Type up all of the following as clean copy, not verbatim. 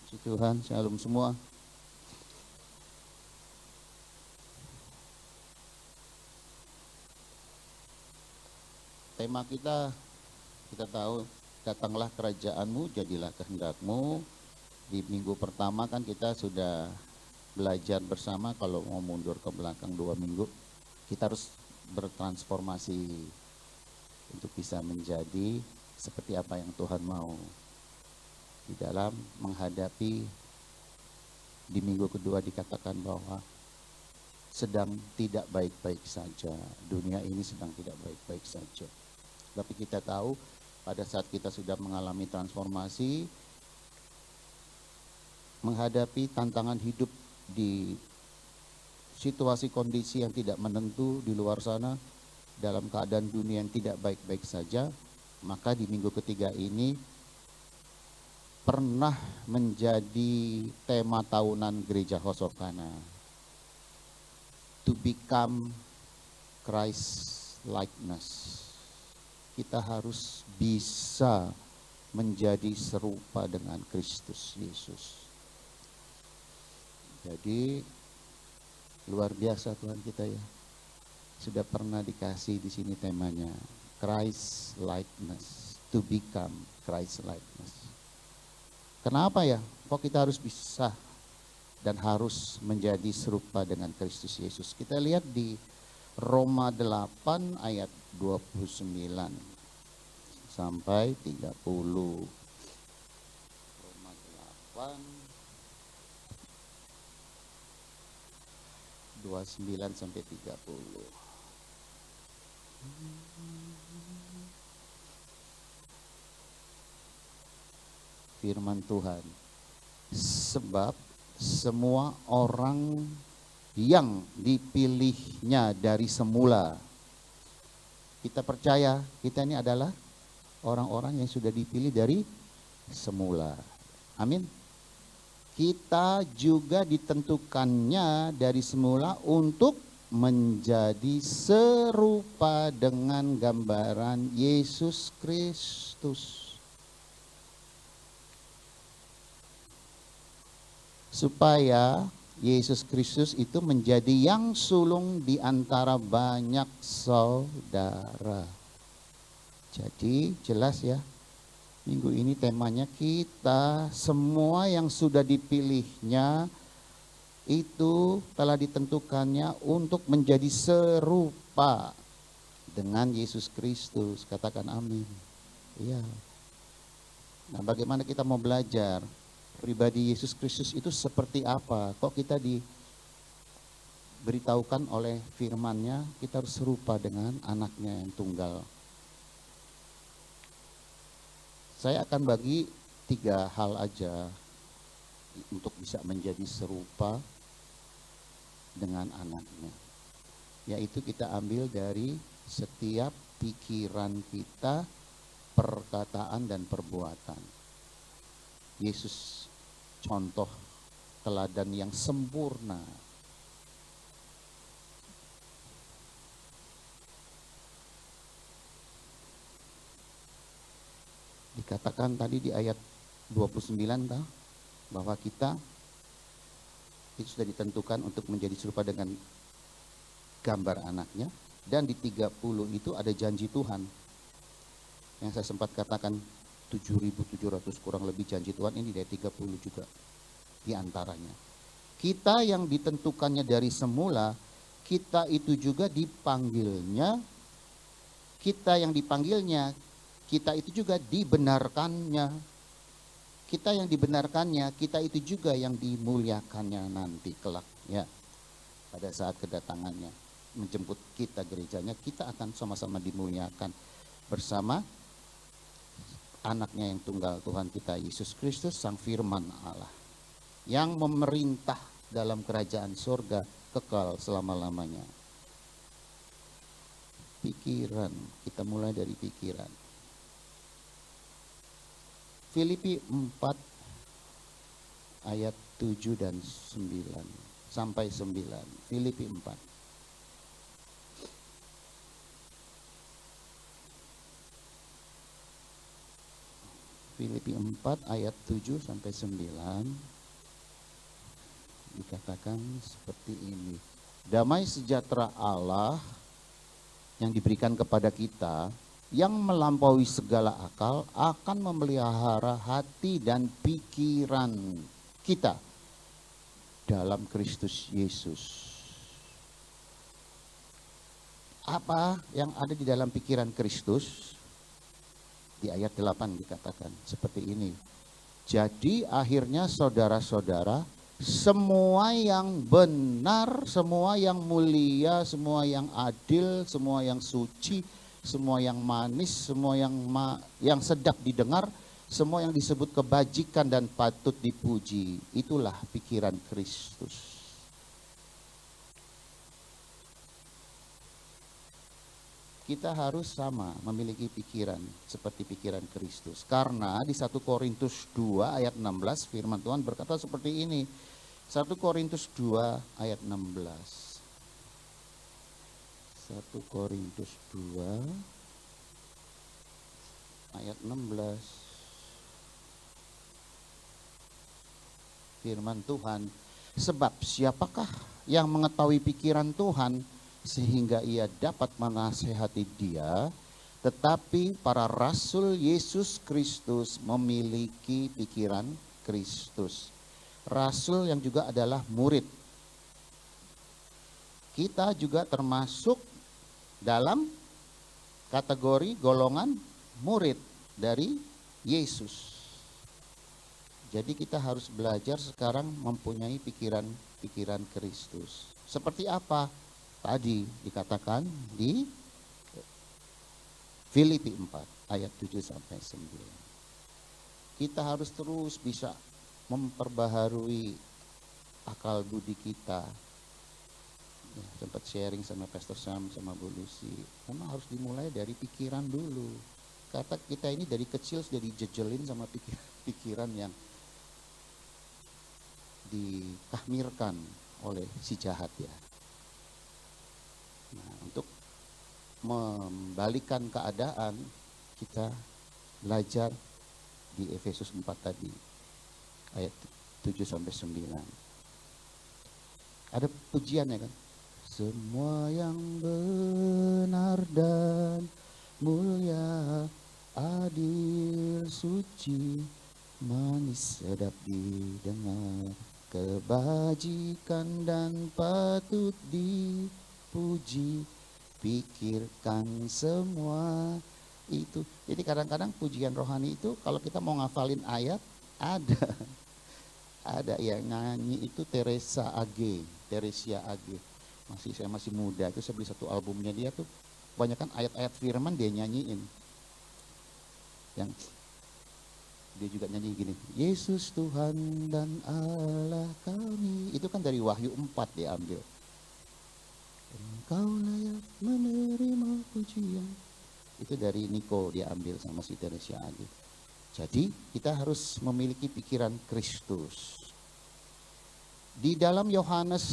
Puji Tuhan, shalom semua. Tema kita tahu, datanglah kerajaanmu, jadilah kehendakmu. Di minggu pertama kan kita sudah belajar bersama, kalau mau mundur ke belakang 2 minggu, kita harus bertransformasi untuk bisa menjadi seperti apa yang Tuhan mau. Di dalam menghadapi, di minggu kedua dikatakan bahwa sedang tidak baik-baik saja. Dunia ini sedang tidak baik-baik saja. Tapi kita tahu pada saat kita sudah mengalami transformasi, menghadapi tantangan hidup di situasi kondisi yang tidak menentu di luar sana, dalam keadaan dunia yang tidak baik-baik saja, maka di minggu ketiga ini pernah menjadi tema tahunan Gereja Hosokana, to become Christ likeness. Kita harus bisa menjadi serupa dengan Kristus Yesus. Jadi luar biasa Tuhan kita ya. Sudah pernah dikasih di sini temanya Christ likeness, to become Christ likeness. Kenapa ya? Kok kita harus bisa dan harus menjadi serupa dengan Kristus Yesus? Kita lihat di Roma 8 ayat 29 sampai 30. Roma 8 29 sampai 30. Firman Tuhan. Sebab semua orang yang dipilihnya dari semula. Kita percaya kita ini adalah orang-orang yang sudah dipilih dari semula. Amin. Kita juga ditentukannya dari semula untuk menjadi serupa dengan gambaran Yesus Kristus. Supaya Yesus Kristus itu menjadi yang sulung di antara banyak saudara. Jadi jelas ya, minggu ini temanya kita semua yang sudah dipilihnya itu telah ditentukannya untuk menjadi serupa dengan Yesus Kristus. Katakan amin. Iya. Nah, bagaimana kita mau belajar? Pribadi Yesus Kristus itu seperti apa? Kok kita diberitahukan oleh firman-Nya kita harus serupa dengan anaknya yang tunggal. Saya akan bagi 3 hal aja untuk bisa menjadi serupa dengan anaknya. Yaitu kita ambil dari setiap pikiran kita, perkataan dan perbuatan. Yesus contoh teladan yang sempurna. Dikatakan tadi di ayat 29 bahwa kita itu sudah ditentukan untuk menjadi serupa dengan gambar anaknya. Dan di 30 itu ada janji Tuhan. Yang saya sempat katakan 7.700 kurang lebih janji Tuhan, ini dari 30 juga di antaranya. Kita yang ditentukannya dari semula, kita itu juga dipanggilnya, kita yang dipanggilnya, kita itu juga dibenarkannya. Kita yang dibenarkannya, kita itu juga yang dimuliakannya nanti kelak ya. Pada saat kedatangannya menjemput kita gerejanya, kita akan sama-sama dimuliakan bersama anaknya yang tunggal, Tuhan kita Yesus Kristus, Sang Firman Allah, yang memerintah dalam kerajaan surga kekal selama-lamanya. Pikiran, kita mulai dari pikiran. Filipi 4 ayat 7 dan 9 sampai 9. Filipi 4. Filipi 4 ayat 7 sampai 9 dikatakan seperti ini. Damai sejahtera Allah yang diberikan kepada kita, yang melampaui segala akal, akan memelihara hati dan pikiran kita dalam Kristus Yesus. Apa yang ada di dalam pikiran Kristus? Di ayat 8 dikatakan seperti ini. Jadi akhirnya saudara-saudara, semua yang benar, semua yang mulia, semua yang adil, semua yang suci, semua yang manis, semua yang sedap didengar, semua yang disebut kebajikan dan patut dipuji, itulah pikiran Kristus. Kita harus sama memiliki pikiran seperti pikiran Kristus. Karena di 1 Korintus 2 ayat 16 firman Tuhan berkata seperti ini. 1 Korintus 2 ayat 16. 1 Korintus 2 ayat 16. Firman Tuhan, sebab siapakah yang mengetahui pikiran Tuhan sehingga ia dapat menasehati dia, tetapi para rasul Yesus Kristus memiliki pikiran Kristus. Rasul yang juga adalah murid. Kita juga termasuk dalam kategori golongan murid dari Yesus. Jadi kita harus belajar sekarang mempunyai pikiran Kristus. Seperti apa? Tadi dikatakan di Filipi 4 ayat 7 sampai 9. Kita harus terus bisa memperbaharui akal budi kita. Ya, sempat sharing sama Pastor Sam sama Bu Lucy. Memang harus dimulai dari pikiran dulu. Kata kita ini dari kecil sudah dijejelin sama pikiran yang dikahmirkan oleh si jahat ya. Nah, untuk membalikan keadaan kita belajar di Efesus 4 tadi ayat 7 sampai 9. Ada pujiannya kan? Semua yang benar dan mulia, adil, suci, manis, sedap didengar, kebajikan dan patut dipuji, pikirkan semua itu. Jadi kadang-kadang pujian rohani itu kalau kita mau ngafalin ayat ada yang nyanyi itu Teresia AG. Saya masih muda itu saya beli satu albumnya dia tuh kebanyakan ayat-ayat firman dia nyanyiin. Yang dia juga nyanyi gini, Yesus Tuhan dan Allah kami. Itu kan dari Wahyu 4 diambil. Engkau layak menerima pujian. Itu dari Niko diambil sama si Teresia Agi. Jadi kita harus memiliki pikiran Kristus. Di dalam Yohanes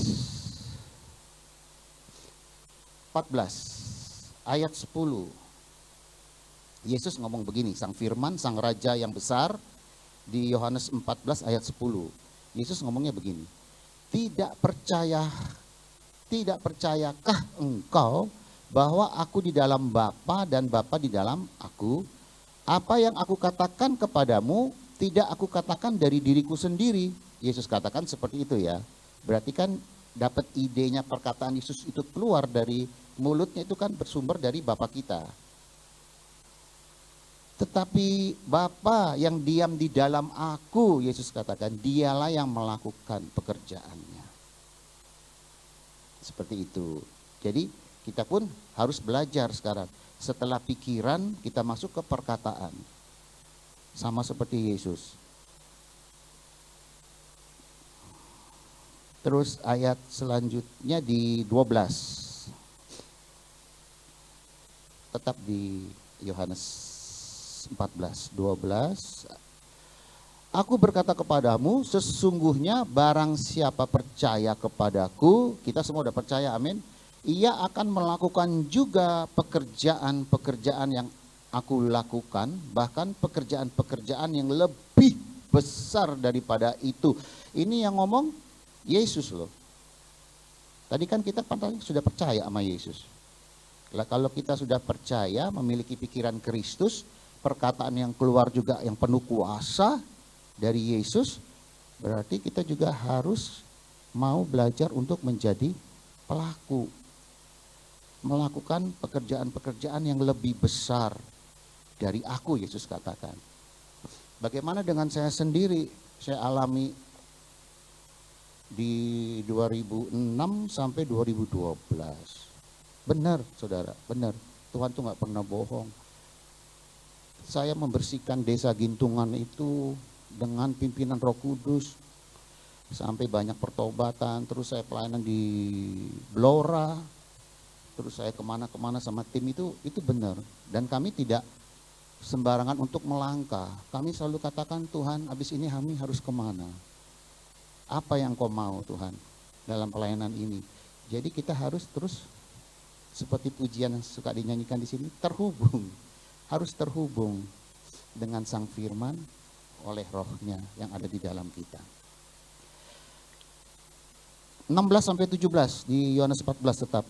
14 ayat 10. Yesus ngomong begini, Sang Firman, Sang Raja yang besar, di Yohanes 14 ayat 10. Yesus ngomongnya begini, Tidak percayakah engkau bahwa aku di dalam Bapa dan Bapa di dalam aku? Apa yang aku katakan kepadamu tidak aku katakan dari diriku sendiri. Yesus katakan seperti itu ya. Berarti kan dapat idenya perkataan Yesus itu keluar dari mulutnya itu kan bersumber dari Bapa kita. Tetapi Bapa yang diam di dalam aku, Yesus katakan, dialah yang melakukan pekerjaannya. Seperti itu. Jadi kita pun harus belajar sekarang. Setelah pikiran kita masuk ke perkataan. Sama seperti Yesus. Terus ayat selanjutnya di 12. Tetap di Yohanes 14:12. Aku berkata kepadamu, sesungguhnya barang siapa percaya kepadaku, kita semua udah percaya, amin. Ia akan melakukan juga pekerjaan-pekerjaan yang aku lakukan, bahkan pekerjaan-pekerjaan yang lebih besar daripada itu. Ini yang ngomong Yesus loh. Tadi kan kita sudah percaya sama Yesus. Kalau kita sudah percaya, memiliki pikiran Kristus, perkataan yang keluar juga yang penuh kuasa dari Yesus, berarti kita juga harus mau belajar untuk menjadi pelaku. Melakukan pekerjaan-pekerjaan yang lebih besar dari aku, Yesus katakan. Bagaimana dengan saya sendiri? Saya alami di 2006 sampai 2012. Benar, saudara, benar. Tuhan tuh gak pernah bohong. Saya membersihkan desa Gintungan itu dengan pimpinan Roh Kudus. Sampai banyak pertobatan, terus saya pelayanan di Blora. Terus saya kemana-kemana sama tim itu benar. Dan kami tidak sembarangan untuk melangkah. Kami selalu katakan, Tuhan habis ini kami harus kemana? Apa yang kau mau Tuhan dalam pelayanan ini? Jadi kita harus terus seperti pujian yang suka dinyanyikan di sini, terhubung. Harus terhubung dengan Sang Firman oleh Roh-Nya yang ada di dalam kita. 16 sampai 17 di Yohanes 14 tetap.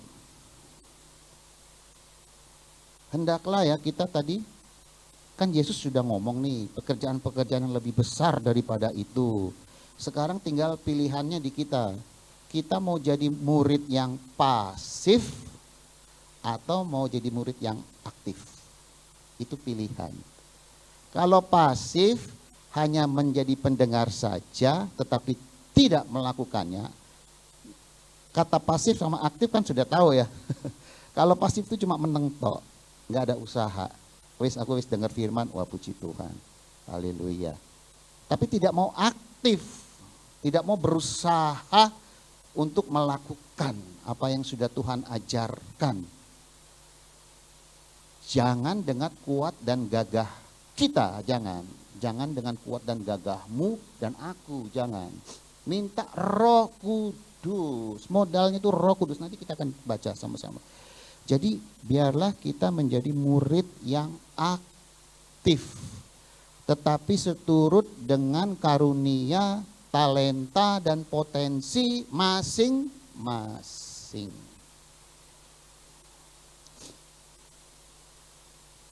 Hendaklah ya kita tadi, kan Yesus sudah ngomong nih, pekerjaan-pekerjaan yang lebih besar daripada itu. Sekarang tinggal pilihannya di kita. Kita mau jadi murid yang pasif atau mau jadi murid yang aktif. Itu pilihan. Kalau pasif hanya menjadi pendengar saja tetapi tidak melakukannya. Kata pasif sama aktif kan sudah tahu ya. Kalau pasif itu cuma meneng tok, nggak ada usaha. Aku dengar firman, wah puji Tuhan. Haleluya. Tapi tidak mau aktif, tidak mau berusaha untuk melakukan apa yang sudah Tuhan ajarkan. Jangan dengan kuat dan gagah kita, jangan. Jangan dengan kuat dan gagahmu dan aku, jangan. Minta Roh Kudus. Modalnya itu Roh Kudus. Nanti kita akan baca sama-sama. Jadi biarlah kita menjadi murid yang aktif. Tetapi seturut dengan karunia, talenta, dan potensi masing-masing.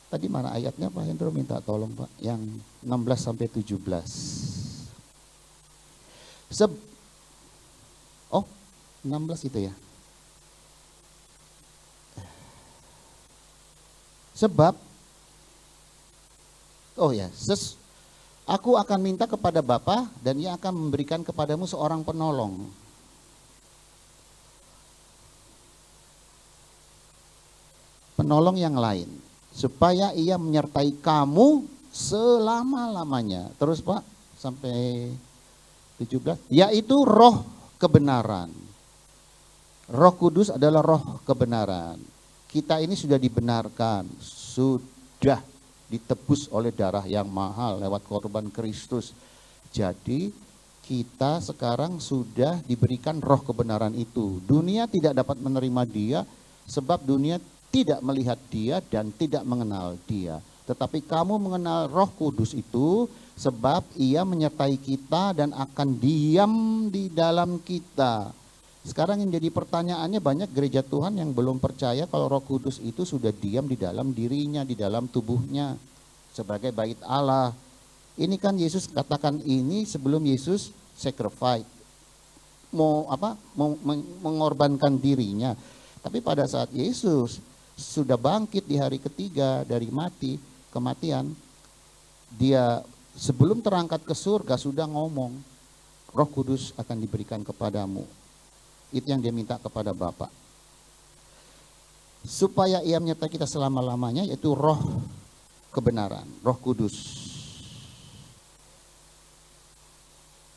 Tadi mana ayatnya Pak Hendro, minta tolong Pak, yang 16 sampai 17. 16 itu ya. Sebab, aku akan minta kepada Bapa dan Ia akan memberikan kepadamu seorang penolong. Penolong yang lain, supaya Ia menyertai kamu selama-lamanya. Terus Pak, sampai 17, yaitu Roh kebenaran. Roh Kudus adalah Roh kebenaran. Kita ini sudah dibenarkan, sudah ditebus oleh darah yang mahal lewat korban Kristus. Jadi kita sekarang sudah diberikan roh kebenaran itu. Dunia tidak dapat menerima dia sebab dunia tidak melihat dia dan tidak mengenal dia. Tetapi kamu mengenal Roh Kudus itu sebab Ia menyertai kita dan akan diam di dalam kita. Sekarang yang jadi pertanyaannya, banyak gereja Tuhan yang belum percaya kalau Roh Kudus itu sudah diam di dalam dirinya, di dalam tubuhnya sebagai bait Allah. Ini kan Yesus katakan ini sebelum Yesus sacrifice, mengorbankan dirinya. Tapi pada saat Yesus sudah bangkit di hari ketiga dari kematian, dia sebelum terangkat ke surga sudah ngomong, Roh Kudus akan diberikan kepadamu. Itu yang dia minta kepada Bapa. Supaya Ia menyertai kita selama-lamanya, yaitu roh kebenaran, Roh Kudus.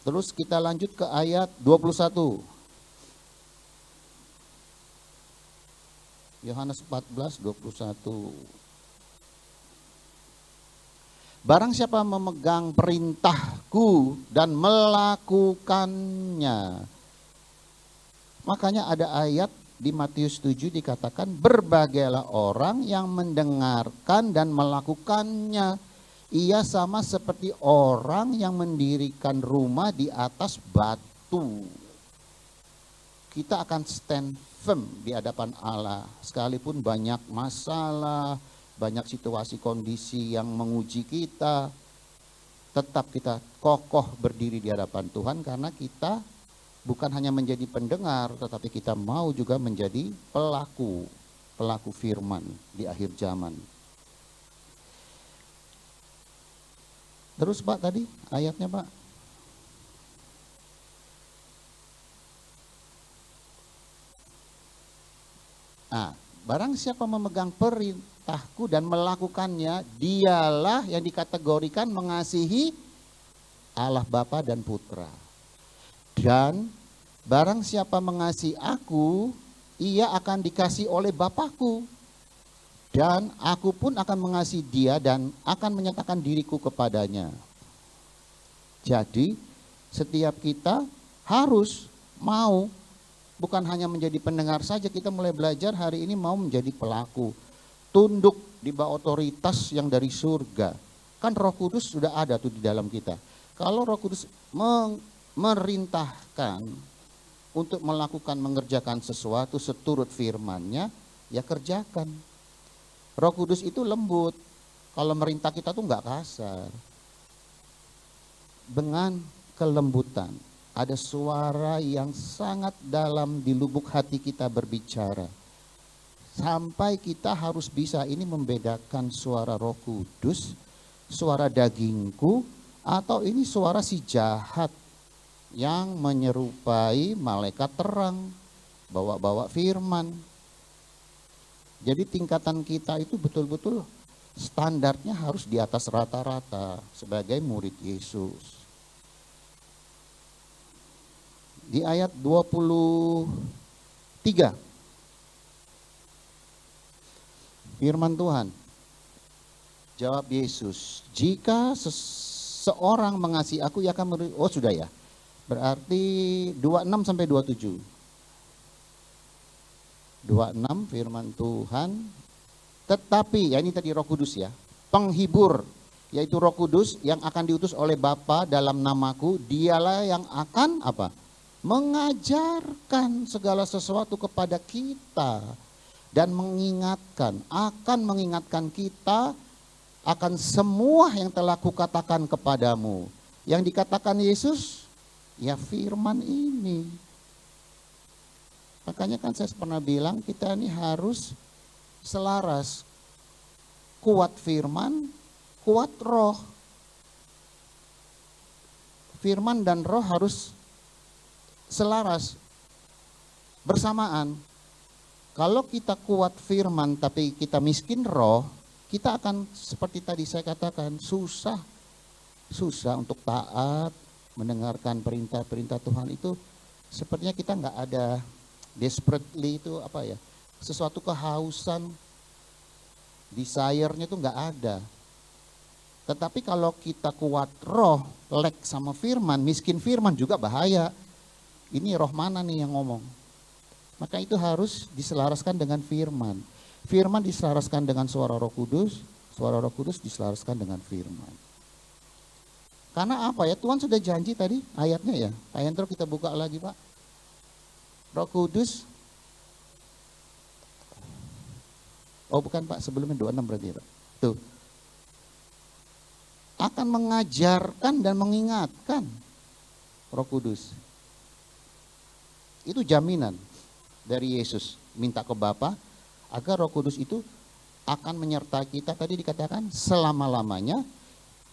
Terus kita lanjut ke ayat 21. Yohanes 14, 21. Barang siapa memegang perintahku dan melakukannya. Makanya ada ayat di Matius 7 dikatakan berbagailah orang yang mendengarkan dan melakukannya. Ia sama seperti orang yang mendirikan rumah di atas batu. Kita akan stand firm di hadapan Allah. Sekalipun banyak masalah, banyak situasi kondisi yang menguji kita, tetap kita kokoh berdiri di hadapan Tuhan karena kita bukan hanya menjadi pendengar, tetapi kita mau juga menjadi pelaku firman di akhir zaman. Terus Pak tadi ayatnya Pak. Nah, barang siapa memegang perintahku dan melakukannya, dialah yang dikategorikan mengasihi Allah Bapa dan Putra. Dan barang siapa mengasihi aku, ia akan dikasihi oleh Bapakku. Dan aku pun akan mengasihi dia dan akan menyatakan diriku kepadanya. Jadi setiap kita harus mau, bukan hanya menjadi pendengar saja, kita mulai belajar hari ini mau menjadi pelaku. Tunduk di bawah otoritas yang dari surga. Kan Roh Kudus sudah ada tuh di dalam kita. Kalau Roh Kudus merintahkan untuk melakukan, mengerjakan sesuatu seturut firman-Nya, ya kerjakan. Roh Kudus itu lembut. Kalau merintah kita tuh nggak kasar. Dengan kelembutan. Ada suara yang sangat dalam di lubuk hati kita berbicara. Sampai kita harus bisa ini membedakan suara Roh Kudus, suara dagingku, atau ini suara si jahat yang menyerupai malaikat terang, bawa-bawa firman. Jadi tingkatan kita itu betul-betul standarnya harus di atas rata-rata sebagai murid Yesus. Di ayat 23 firman Tuhan, jawab Yesus, jika seseorang mengasihi aku, ia akan oh sudah ya, berarti 26 sampai 27. 26 firman Tuhan, tetapi ya ini tadi Roh Kudus ya, penghibur yaitu Roh Kudus yang akan diutus oleh Bapa dalam namaku, dialah yang akan apa? Mengajarkan segala sesuatu kepada kita dan akan mengingatkan kita akan semua yang telah kukatakan kepadamu. Yang dikatakan Yesus ya firman ini. Makanya kan saya pernah bilang kita ini harus selaras, kuat firman, kuat roh. Firman dan roh harus selaras, bersamaan. Kalau kita kuat firman tapi kita miskin roh, kita akan seperti tadi saya katakan susah untuk taat, mendengarkan perintah-perintah Tuhan itu. Sepertinya kita nggak ada desperately itu apa ya, sesuatu kehausan, desire-nya itu nggak ada. Tetapi kalau kita kuat roh, lek sama firman, miskin firman juga bahaya. Ini roh mana nih yang ngomong? Maka itu harus diselaraskan dengan firman. Firman diselaraskan dengan suara Roh Kudus, suara Roh Kudus diselaraskan dengan firman. Karena apa ya, Tuhan sudah janji tadi ayatnya ya. Pak Hendro kita buka lagi Pak. Roh Kudus, oh bukan Pak, sebelumnya 26 berarti ya Pak. Tuh. Akan mengajarkan dan mengingatkan Roh Kudus. Itu jaminan dari Yesus, minta ke Bapa agar Roh Kudus itu akan menyertai kita. Tadi dikatakan selama-lamanya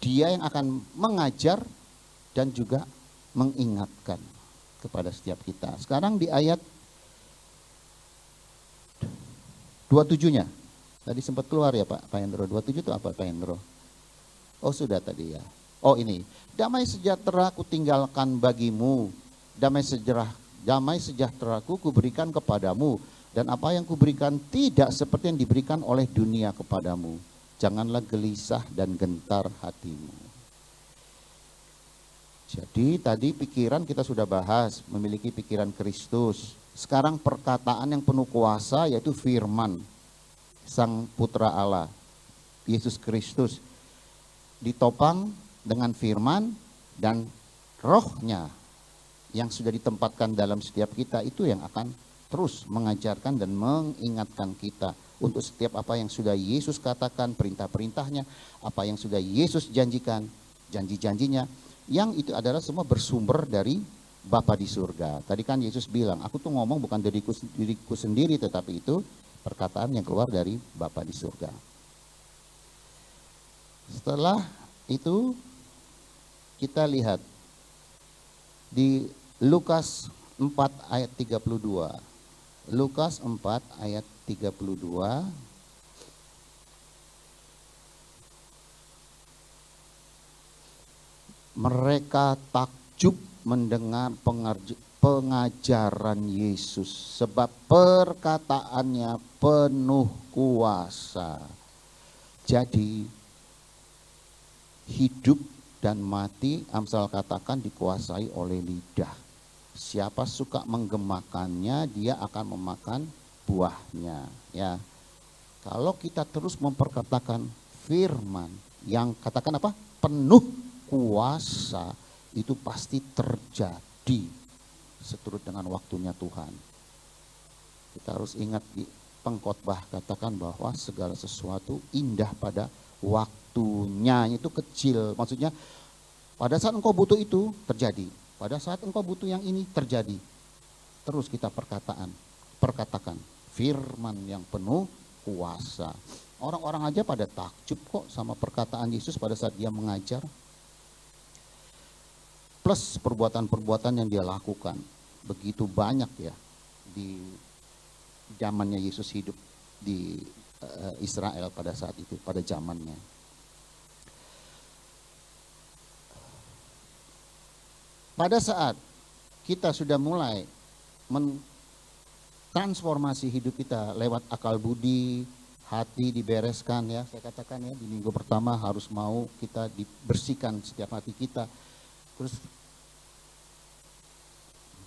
Dia yang akan mengajar dan juga mengingatkan kepada setiap kita. Sekarang di ayat 27-nya. Tadi sempat keluar ya Pak Hendro. 27 itu apa Pak Hendro? Oh sudah tadi ya. Oh ini, damai sejahtera ku tinggalkan bagimu, damai sejahteraku kuberikan kepadamu, dan apa yang kuberikan tidak seperti yang diberikan oleh dunia kepadamu. Janganlah gelisah dan gentar hatimu. Jadi tadi pikiran kita sudah bahas, memiliki pikiran Kristus. Sekarang perkataan yang penuh kuasa yaitu firman Sang Putra Allah, Yesus Kristus, ditopang dengan firman dan rohnya yang sudah ditempatkan dalam setiap kita, itu yang akan terus mengajarkan dan mengingatkan kita untuk setiap apa yang sudah Yesus katakan, perintah-perintahnya, apa yang sudah Yesus janjikan, janji-janjinya, yang itu adalah semua bersumber dari Bapa di surga. Tadi kan Yesus bilang, aku tuh ngomong bukan diriku sendiri, tetapi itu perkataan yang keluar dari Bapa di surga. Setelah itu kita lihat di Lukas 4 ayat 32. Lukas 4 ayat 32. Mereka takjub mendengar pengajaran Yesus, sebab perkataannya penuh kuasa. Jadi hidup dan mati, Amsal katakan, dikuasai oleh lidah. Siapa suka menggemakannya, dia akan memakan buahnya. Ya, kalau kita terus memperkatakan firman yang katakan apa? Penuh kuasa, itu pasti terjadi seturut dengan waktunya Tuhan. Kita harus ingat, di pengkhotbah katakan bahwa segala sesuatu indah pada waktunya. Itu kecil, maksudnya pada saat engkau butuh itu terjadi, pada saat engkau butuh yang ini terjadi. Terus kita perkatakan firman yang penuh kuasa. Orang-orang aja pada takjub kok sama perkataan Yesus pada saat dia mengajar. Plus perbuatan-perbuatan yang dia lakukan. Begitu banyak ya di zamannya Yesus hidup di Israel pada saat itu, pada zamannya. Pada saat kita sudah mulai mentransformasi hidup kita lewat akal budi, hati dibereskan ya, saya katakan ya, di minggu pertama harus mau kita dibersihkan setiap hati kita. Terus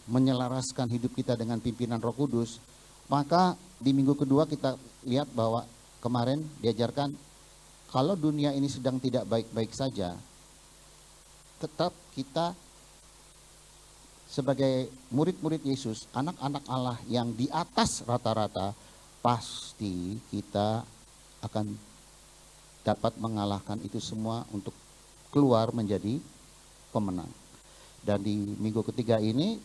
menyelaraskan hidup kita dengan pimpinan Roh Kudus, maka di minggu kedua kita lihat bahwa kemarin diajarkan kalau dunia ini sedang tidak baik-baik saja, tetap kita sebagai murid-murid Yesus, anak-anak Allah yang di atas rata-rata, pasti kita akan dapat mengalahkan itu semua untuk keluar menjadi pemenang. Dan di minggu ketiga ini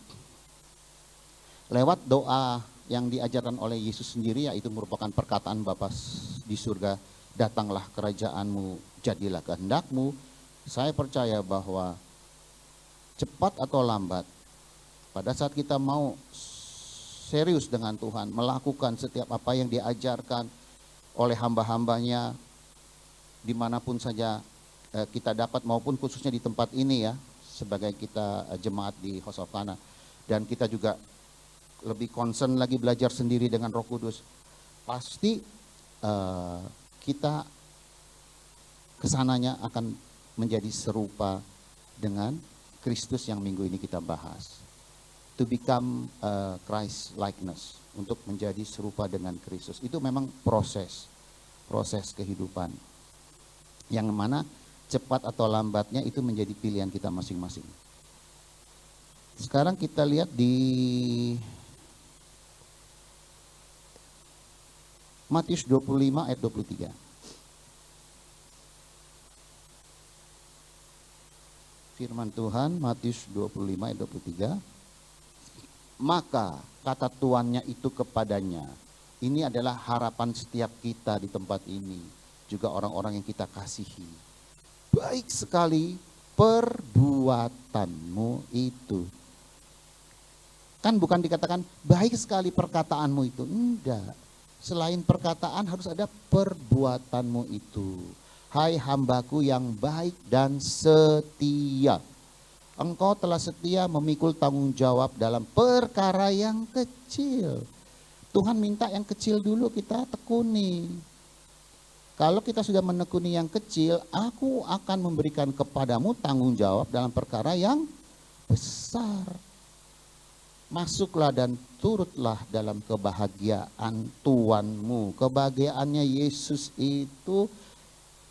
lewat doa yang diajarkan oleh Yesus sendiri, yaitu merupakan perkataan Bapa di surga, datanglah kerajaanmu, jadilah kehendakmu. Saya percaya bahwa cepat atau lambat, pada saat kita mau serius dengan Tuhan, melakukan setiap apa yang diajarkan oleh hamba-hambanya, dimanapun saja kita dapat, maupun khususnya di tempat ini ya, sebagai kita jemaat di House of Kana, dan kita juga lebih concern lagi belajar sendiri dengan Roh Kudus, pasti kita kesananya akan menjadi serupa dengan Kristus yang minggu ini kita bahas. To become Christ likeness, untuk menjadi serupa dengan Kristus. Itu memang proses kehidupan, yang mana cepat atau lambatnya itu menjadi pilihan kita masing-masing. Sekarang kita lihat di Matius 25 ayat 23. Firman Tuhan, Matius 25 ayat 23. Maka kata tuannya itu kepadanya, ini adalah harapan setiap kita di tempat ini, juga orang-orang yang kita kasihi. Baik sekali perbuatanmu itu. Kan bukan dikatakan baik sekali perkataanmu itu, enggak. Selain perkataan harus ada perbuatanmu itu. Hai hambaku yang baik dan setia. Engkau telah setia memikul tanggung jawab dalam perkara yang kecil. Tuhan minta yang kecil dulu kita tekuni. Kalau kita sudah menekuni yang kecil, aku akan memberikan kepadamu tanggung jawab dalam perkara yang besar. masuklah dan turutlah dalam kebahagiaan Tuhanmu. Kebahagiaannya Yesus itu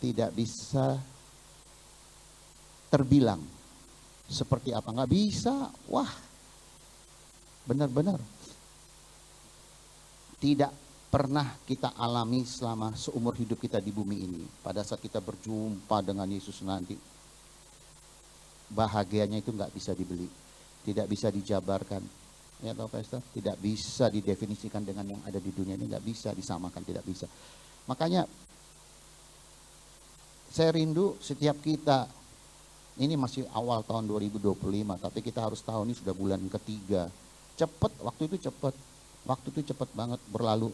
tidak bisa terbilang. Seperti apa? Nggak bisa. Wah, benar-benar tidak pernah kita alami selama seumur hidup kita di bumi ini. Pada saat kita berjumpa dengan Yesus nanti, bahagianya itu nggak bisa dibeli, tidak bisa dijabarkan. Ya tahu Pastor, tidak bisa didefinisikan dengan yang ada di dunia ini, nggak bisa disamakan, tidak bisa. Makanya saya rindu setiap kita, ini masih awal tahun 2025, tapi kita harus tahu ini sudah bulan ketiga. Cepat, waktu itu cepat banget berlalu.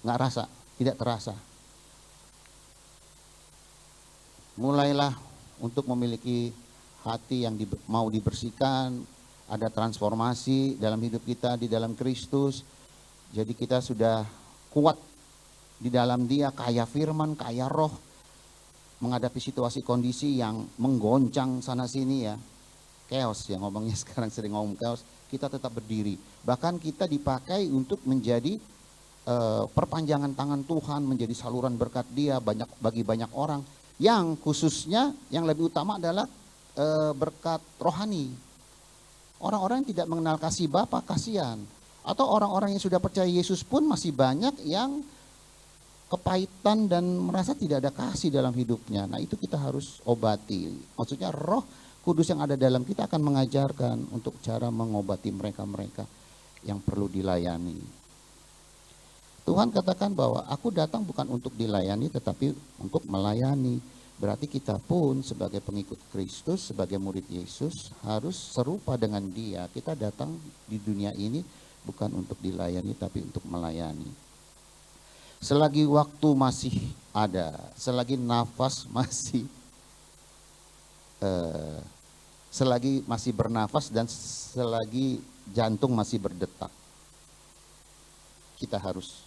Nggak rasa, tidak terasa. Mulailah untuk memiliki hati yang mau dibersihkan, ada transformasi dalam hidup kita di dalam Kristus. Jadi kita sudah kuat di dalam Dia, kaya firman, kaya roh, menghadapi situasi kondisi yang menggoncang sana sini ya. Chaos ya, ngomongnya sekarang sering ngomong chaos, kita tetap berdiri. Bahkan kita dipakai untuk menjadi perpanjangan tangan Tuhan, menjadi saluran berkat Dia bagi banyak orang. Yang khususnya yang lebih utama adalah berkat rohani. Orang-orang yang tidak mengenal kasih Bapa, kasihan. Atau orang-orang yang sudah percaya Yesus pun masih banyak yang kepahitan dan merasa tidak ada kasih dalam hidupnya. Nah itu kita harus obati. Maksudnya Roh Kudus yang ada dalam kita akan mengajarkan untuk cara mengobati mereka-mereka yang perlu dilayani. Tuhan katakan bahwa aku datang bukan untuk dilayani tetapi untuk melayani. Berarti kita pun sebagai pengikut Kristus, sebagai murid Yesus harus serupa dengan Dia. Kita datang di dunia ini bukan untuk dilayani tapi untuk melayani. Selagi waktu masih ada, selagi nafas masih selagi masih bernafas dan selagi jantung masih berdetak, kita harus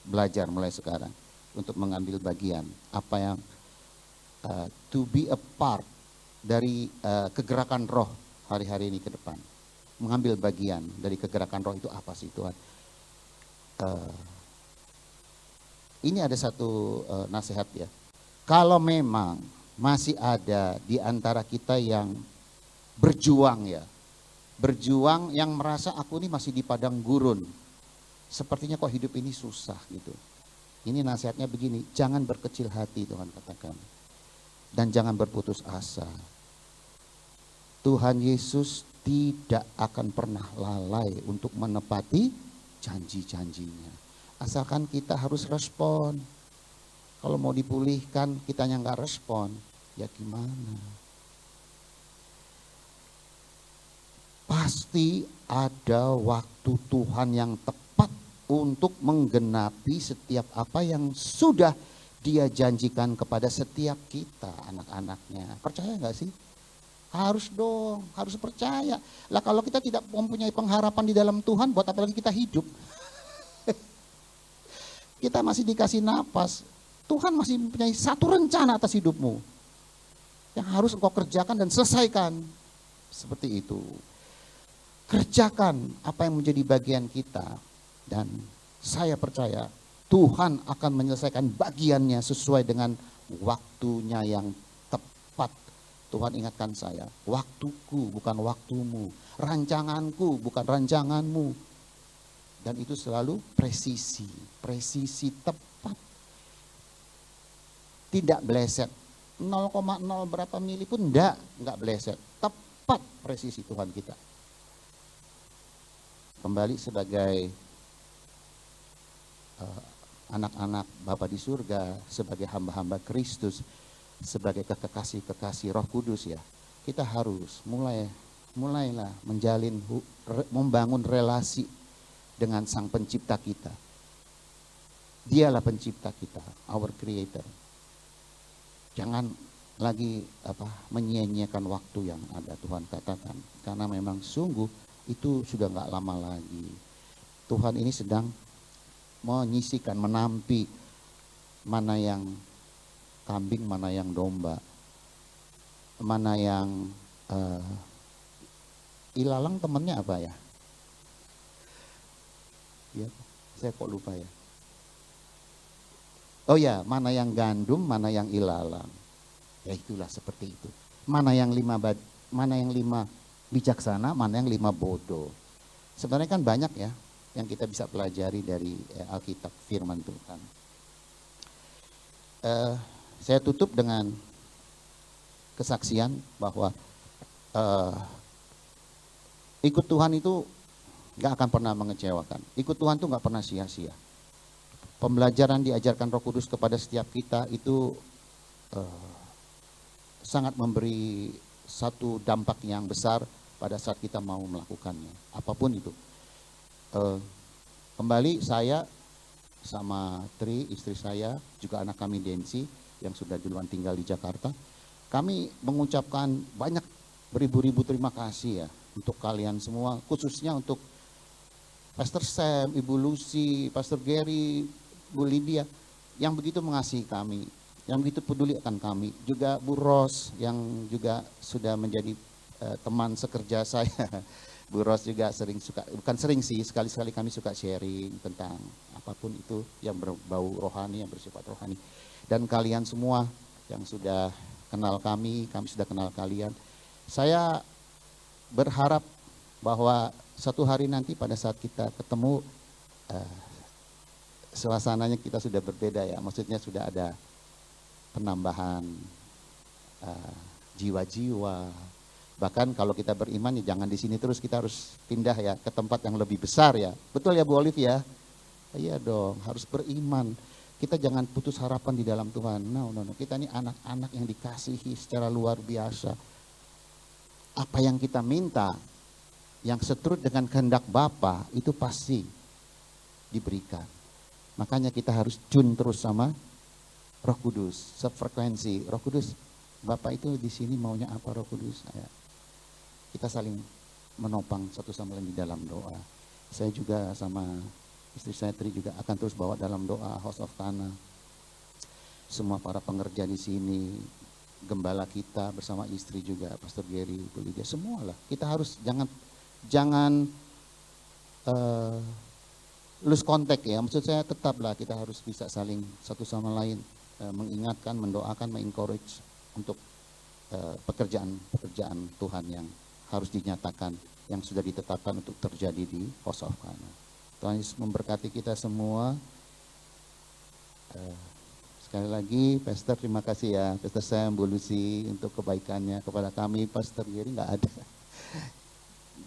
belajar mulai sekarang untuk mengambil bagian apa yang to be a part dari kegerakan roh hari-hari ini ke depan. Mengambil bagian dari kegerakan roh itu apa sih Tuhan? Ini ada satu nasihat ya. Kalau memang masih ada di antara kita yang berjuang ya, berjuang yang merasa aku ini masih di padang gurun, sepertinya kok hidup ini susah gitu. Ini nasihatnya begini, jangan berkecil hati Tuhan katakan. Dan jangan berputus asa. Tuhan Yesus tidak akan pernah lalai untuk menepati janji-janjinya. Asalkan kita harus respon. Kalau mau dipulihkan kitanya nggak respon, ya gimana? Pasti ada waktu Tuhan yang tepat untuk menggenapi setiap apa yang sudah Dia janjikan kepada setiap kita, anak-anaknya. Percaya nggak sih? Harus dong, harus percaya. Lah kalau kita tidak mempunyai pengharapan di dalam Tuhan, buat apa lagi kita hidup? Kita masih dikasih napas. Tuhan masih mempunyai satu rencana atas hidupmu yang harus engkau kerjakan dan selesaikan. Seperti itu. Kerjakan apa yang menjadi bagian kita. Dan saya percaya Tuhan akan menyelesaikan bagiannya sesuai dengan waktunya yang tepat. Tuhan ingatkan saya, waktuku bukan waktumu, rancanganku bukan rancanganmu. Dan itu selalu presisi tepat. Tidak bleset, 0,0 berapa mili pun enggak bleset. Tepat presisi Tuhan kita. Kembali sebagai anak-anak Bapa di surga, sebagai hamba-hamba Kristus, sebagai kekasih-kekasih Roh Kudus ya, kita harus mulailah membangun relasi dengan Sang Pencipta kita. Dialah pencipta kita, our creator. Jangan lagi menyia-nyiakan waktu yang ada, Tuhan katakan, karena memang sungguh itu sudah nggak lama lagi. Tuhan ini sedang menyisikan, menampi mana yang kambing, mana yang domba, mana yang ilalang temennya apa ya? Ya, saya kok lupa ya. Oh ya, mana yang gandum, mana yang ilalang. Ya itulah seperti itu. Mana yang lima bijaksana, mana yang lima bodoh. Sebenarnya kan banyak ya yang kita bisa pelajari dari Alkitab, firman Tuhan. Saya tutup dengan kesaksian bahwa ikut Tuhan itu gak akan pernah mengecewakan. Ikut Tuhan itu gak pernah sia-sia. Pembelajaran diajarkan Roh Kudus kepada setiap kita itu sangat memberi satu dampak yang besar pada saat kita mau melakukannya. Apapun itu. Kembali saya sama Tri, istri saya, juga anak kami Densi yang sudah duluan tinggal di Jakarta. Kami mengucapkan banyak beribu-ribu terima kasih ya untuk kalian semua, khususnya untuk Pastor Sam, Ibu Lucy, Pastor Gary, Bu Lydia yang begitu mengasihi kami, yang begitu peduli akan kami. Juga Bu Ros yang juga sudah menjadi teman sekerja saya. Bu Ros juga sering suka, bukan sering sih, sekali-sekali kami suka sharing tentang apapun itu yang berbau rohani, yang bersifat rohani. Dan kalian semua yang sudah kenal kami sudah kenal kalian. Saya berharap bahwa satu hari nanti pada saat kita ketemu, suasananya kita sudah berbeda ya. Maksudnya sudah ada penambahan jiwa-jiwa. Bahkan kalau kita beriman ya jangan di sini terus, kita harus pindah ya ke tempat yang lebih besar ya. Betul ya Bu Olive ya? Iya dong, harus beriman. Kita jangan putus harapan di dalam Tuhan. No. Kita ini anak-anak yang dikasihi secara luar biasa. Apa yang kita minta, yang seturut dengan kehendak Bapa itu pasti diberikan. Makanya kita harus tune terus sama Roh Kudus, sefrekuensi. Roh Kudus, Bapak itu di sini maunya apa Roh Kudus? Kita saling menopang satu sama lain di dalam doa. Saya juga sama istri saya Tri juga akan terus bawa dalam doa House of Kana. Semua para pengerja di sini, gembala kita bersama istri juga, Pastor Gary, Bu Lydia, semualah. Kita harus jangan lose contact ya. Maksud saya tetaplah kita harus bisa saling satu sama lain mengingatkan, mendoakan, mengencourage untuk pekerjaan Tuhan yang harus dinyatakan, yang sudah ditetapkan untuk terjadi di House of Kana. Tuhan Yesus memberkati kita semua. Sekali lagi, Pastor terima kasih ya, Pastor Sam, Bu Lucy untuk kebaikannya kepada kami. Pastor Gary nggak ada,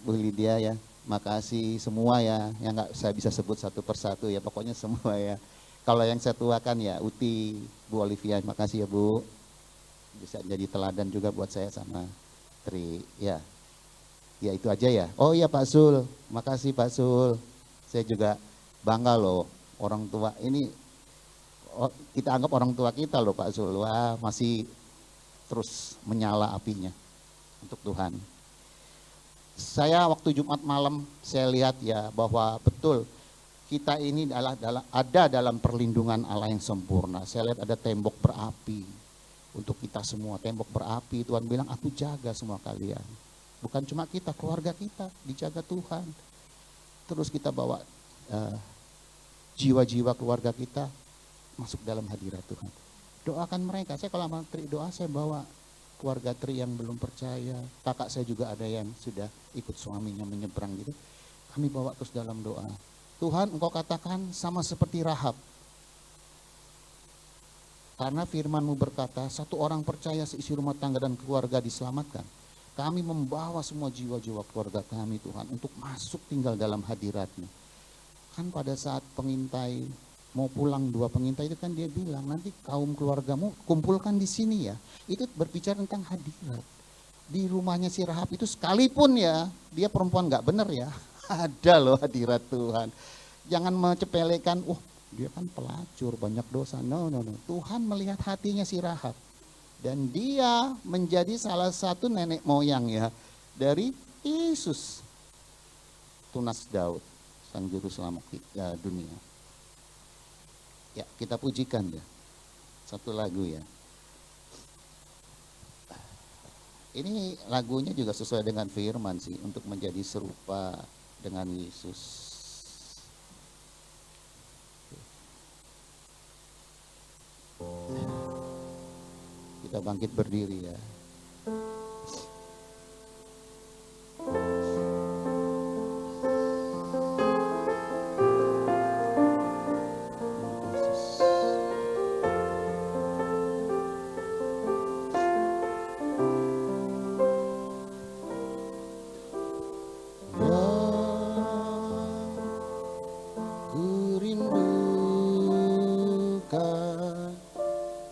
Bu Lydia ya, makasih semua ya, yang nggak saya bisa sebut satu persatu ya, pokoknya semua ya. Kalau yang saya tuakan ya, Uti, Bu Olivia, makasih ya Bu, bisa jadi teladan juga buat saya sama Tri ya. Ya itu aja ya. Oh iya Pak Sul, makasih Pak Sul. Saya juga bangga loh, orang tua ini kita anggap orang tua kita loh Pak Sul. Wah, masih terus menyala apinya untuk Tuhan. Saya waktu Jumat malam saya lihat ya bahwa betul kita ini ada dalam perlindungan Allah yang sempurna. Saya lihat ada tembok berapi untuk kita semua. Tembok berapi, Tuhan bilang aku jaga semua kalian. Bukan cuma kita, keluarga kita dijaga Tuhan. Terus kita bawa jiwa-jiwa keluarga kita masuk dalam hadirat Tuhan. Doakan mereka. Saya kalau sama Tri doa, saya bawa keluarga Tri yang belum percaya. Kakak saya juga ada yang sudah ikut suaminya menyeberang gitu. Kami bawa terus dalam doa. Tuhan, Engkau katakan sama seperti Rahab. Karena firman-Mu berkata, satu orang percaya seisi rumah tangga dan keluarga diselamatkan. Kami membawa semua jiwa-jiwa keluarga kami Tuhan untuk masuk tinggal dalam hadirat-Mu. Kan pada saat pengintai mau pulang, dua pengintai itu kan dia bilang, nanti kaum keluargamu kumpulkan di sini ya. Itu berbicara tentang hadirat. Di rumahnya si Rahab itu sekalipun ya, dia perempuan gak bener ya, ada loh hadirat Tuhan. Jangan mencepelekan, dia kan pelacur, banyak dosa. No. Tuhan melihat hatinya si Rahab. Dan dia menjadi salah satu nenek moyang ya dari Yesus. Tunas Daud, sang juru selamat dunia. Ya, kita pujikan ya. Satu lagu ya. Ini lagunya juga sesuai dengan firman sih, untuk menjadi serupa dengan Yesus. Kita bangkit berdiri ya.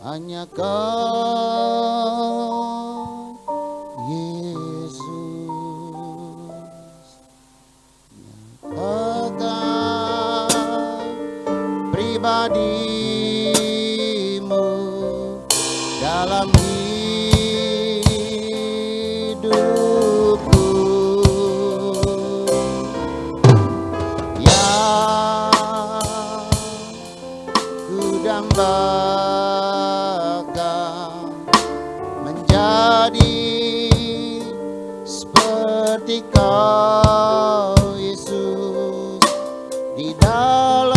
Hanya Kau, Yesus, nyatakan pribadi-Mu dalam hidupku, yang ku dambakan menjadi seperti Kau, Yesus, di dalam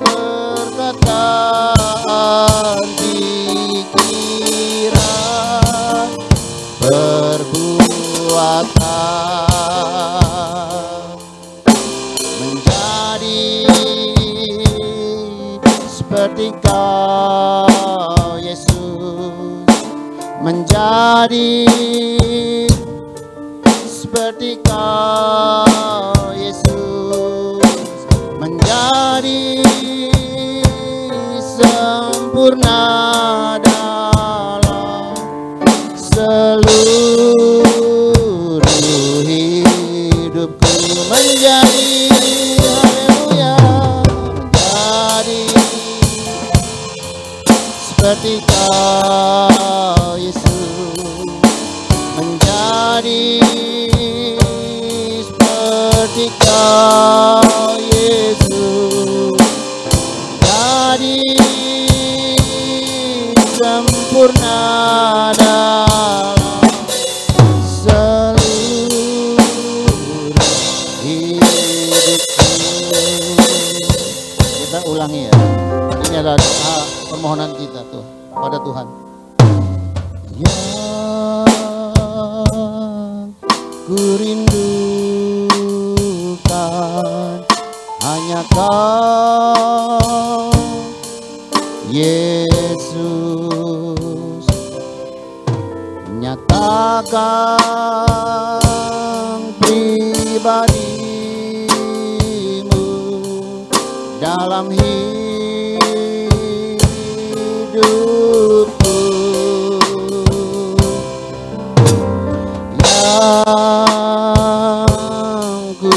perkataan, pikiran, perbuatan, menjadi seperti Kau, Yesus, menjadi seperti Kau, Yesus, menjadi sempurna dalam seluruh hidupku, menjadi, haleluya, menjadi seperti Kau, Yesus, menjadi seperti Kau, Yesus, jadi sempurna dalam seluruh hidupku. Kita ulangi ya. Ini adalah doa permohonan kita tuh pada Tuhan. Yang ku rindukan hanya Kau, Yesus, nyatakan pribadi-Mu dalam hidupku, yang ku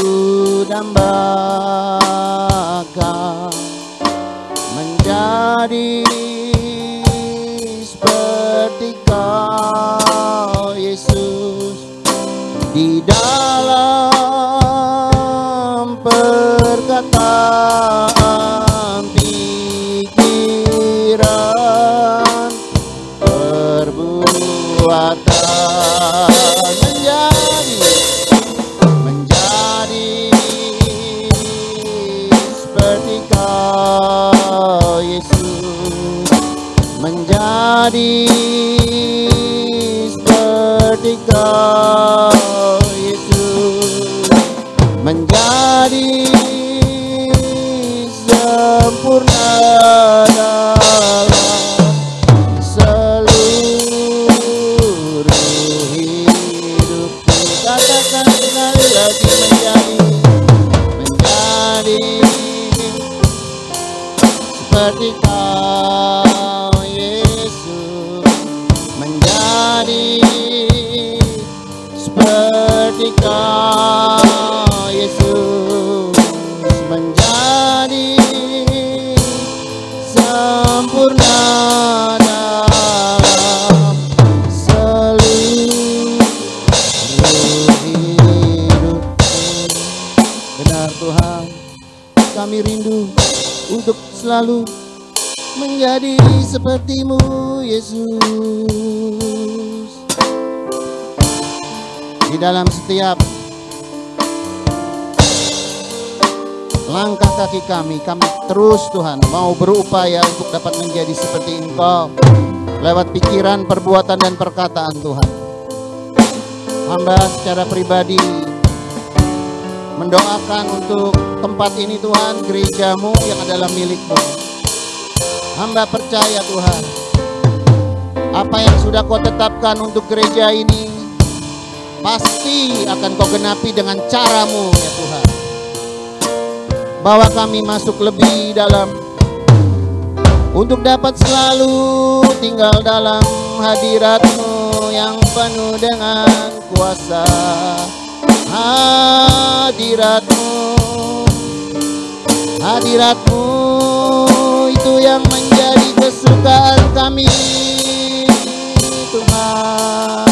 dambakan menjadi seperti Kau, Yesus, di dalam perkataan, pikiran, perbuatan, menjadi seperti Kau, Yesus, menjadi seperti Kau, Yesus, menjadi sempurna dalam seluruh hidupku. Katakan sekali lagi, menjadi seperti Kau, Yesus, menjadi seperti Kau, Yesus, menjadi sempurna dalam seluruh hidupku. Benar Tuhan, kami rindu untuk selalu menjadi seperti-Mu, Yesus. dalam setiap langkah kaki kami terus Tuhan mau berupaya untuk dapat menjadi seperti Engkau lewat pikiran, perbuatan, dan perkataan Tuhan. Hamba secara pribadi mendoakan untuk tempat ini Tuhan, gerejamu yang adalah milikmu. Hamba percaya Tuhan, apa yang sudah Kau tetapkan untuk gereja ini pasti akan Kau genapi dengan caramu ya Tuhan. Bawa kami masuk lebih dalam untuk dapat selalu tinggal dalam hadirat-Mu yang penuh dengan kuasa. Hadirat-Mu itu yang menjadi kesukaan kami Tuhan.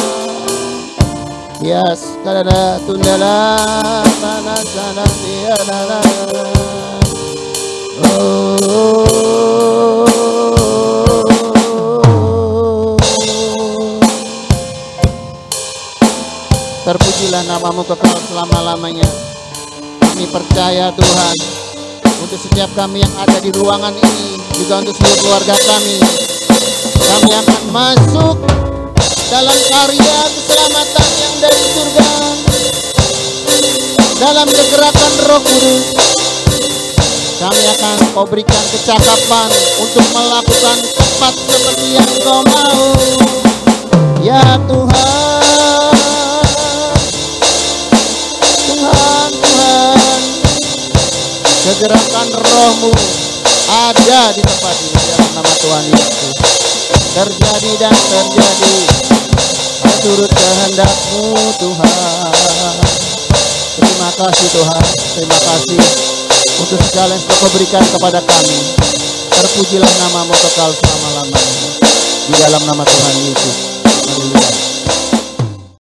Yes, karena tundalah panas sana tiada. Terpujilah nama-Mu kekal selama-lamanya. Kami percaya Tuhan, untuk setiap kami yang ada di ruangan ini, juga untuk seluruh keluarga kami akan masuk dalam karya keselamatan yang dari surga, dalam kegerakan Roh Kudus. Kami akan Kau berikan kecakapan untuk melakukan tepat seperti yang Kau mau ya Tuhan. Tuhan, kegerakan Roh-Mu ada di tempat ini dalam nama Tuhan Yesus. Terjadi dan terjadi menurut kehendak-Mu Tuhan. Terima kasih Tuhan, terima kasih untuk segala yang Kau berikan kepada kami. Terpujilah nama-Mu kekal selama-lamanya. Di dalam nama Tuhan Yesus. Haleluya.